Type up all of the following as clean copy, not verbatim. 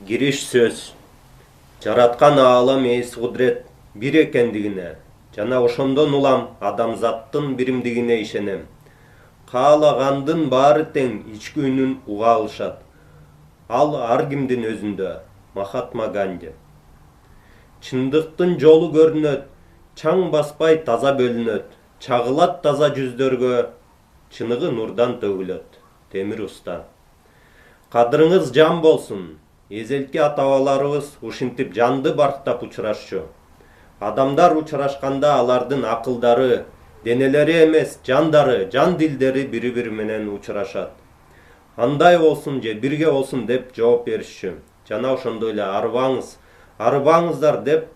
Giriş söz. Жараткан аалам эс кудрет бир экендигине жана ошондон улам адамзаттын биримдигине ишенем. Каалагандын баары тең ички үнүн уга алышат. Ал ар кимдин өзүндө. Махатма Ганди. Чындыктын жолу көрүнөт, чаң баспай таза бөлүнөт. Чагылат таза жүздөргө, чыныгы нурдан төгүлөт. Темир Уста. Кадырыңыз жан болсун. Эзелки ата-бабаларыбыз ушинтип жанды барктап учурашчу. Адамдар учурашканда алардын акылдары, денелери эмес, жандары, жан дилдери бири-бири менен учурашат. Андай болсун же бирге болсун деп жооп беришчү. Жана ошондой эле арыбаңыздар деп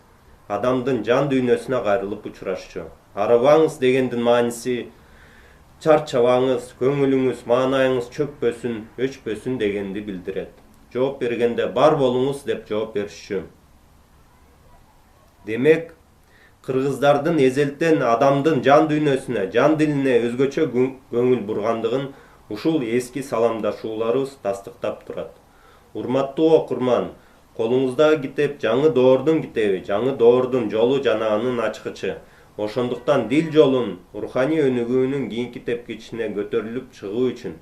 адамдын жан дүйнөсүнө кайрылып учурашчу. Арыбаңыз дегендин мааниси чарчабаңыз, көңүлүңүз, маанайыңыз чөкпөсүн, өчпөсүн дегенди билдирет. Жооп бергенде бар болуңуз деп жооп беришчү. Демек, кыргыздардын эзелтен адамдын жан дүйнөсүнө, жан дилине өзгөчө көңүл бургандыгын ушул эски саламдашууларыбыз тастыктап турат. Урматтуу окурман, колуңуздагы китеп жаңы доордун китеби, жаңы доордун жолу жана анын ачкычы. Ошондуктан дил жолун, руханий өнүгүүнүн кийинки тепкичине көтөрүлүп чыгуу үчүн,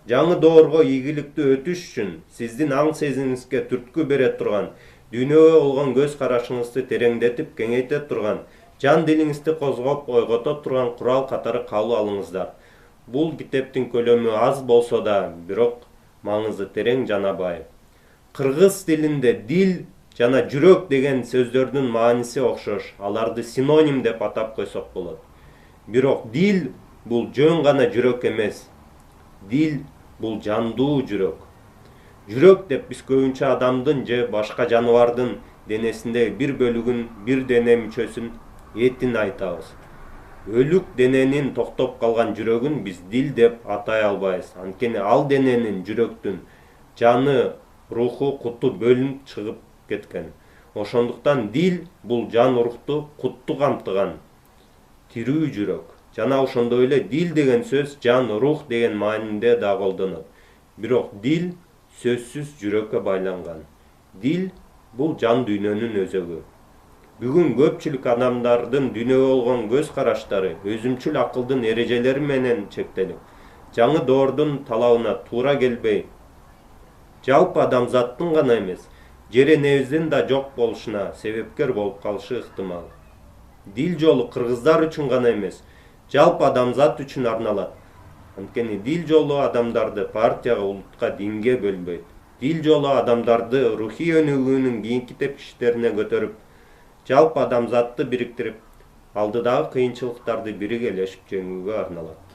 жаңы доорго ийгиликтүү өтүш үчүн сиздин аң сезимиңизге түрткү бере турган, дүйнөгө болгон көз карашыңызды тереңдетип кеңейте турган, жан дилиңизди козгоп ойгото турган курал катары кабыл алыңыздар. Бул китептин көлөмү аз болсо да, бирок маңызы терең жана бай. Кыргыз тилинде дил жана жүрөк деген сөздөрдүн мааниси окшош, аларды синоним деп атап койсок болот. Бирок дил бул жөн гана жүрөк эмес. Дил бул жандуу жүрөк. Жүрөк деп биз көбүнчө адамдын же башка жаныбардын денесиндеги бир бөлүгүн, бир дене мүчөсүн, этин айтабыз. Өлүк дененин токтоп калган жүрөгүн биз дил деп атай албайбыз. Анткени ал дененин, жүрөктүн жаны, руху, куту бөлүнүп чыгып кеткен. Ошондуктан дил бул жан рухту, кутту камтыган тирүү жүрөк. Жана ошондой эле дил деген сөз жан, рух деген маанинде да колдонот. Бирок дил сөзсүз жүрөккө байланган. Дил бул жан дүйнөнүн өзөгү. Бүгүн көпчүлүк адамдардын дүйнөгө болгон көз караштары өзүмчүл акылдын эрежелери менен чектелип, жаңы доордун талабына туура келбей, жалпы адамзаттын гана эмес, жер энебиздин да жок болушуна себепкер болуп калышы ыктымал. Дил жолу кыргыздар үчүн гана эмес, жалпы адамзат үчүн арналат. Анткени дил жолу адамдарды партияга, улутка, динге бөлбөйт. Дил жолу адамдарды рухий өнүгүүнүн кийинки тепкичтерине көтөрүп, жалпы адамзатты бириктирип, алдыдагы кыйынчылыктарды биригелешип жеңүүгө арналат.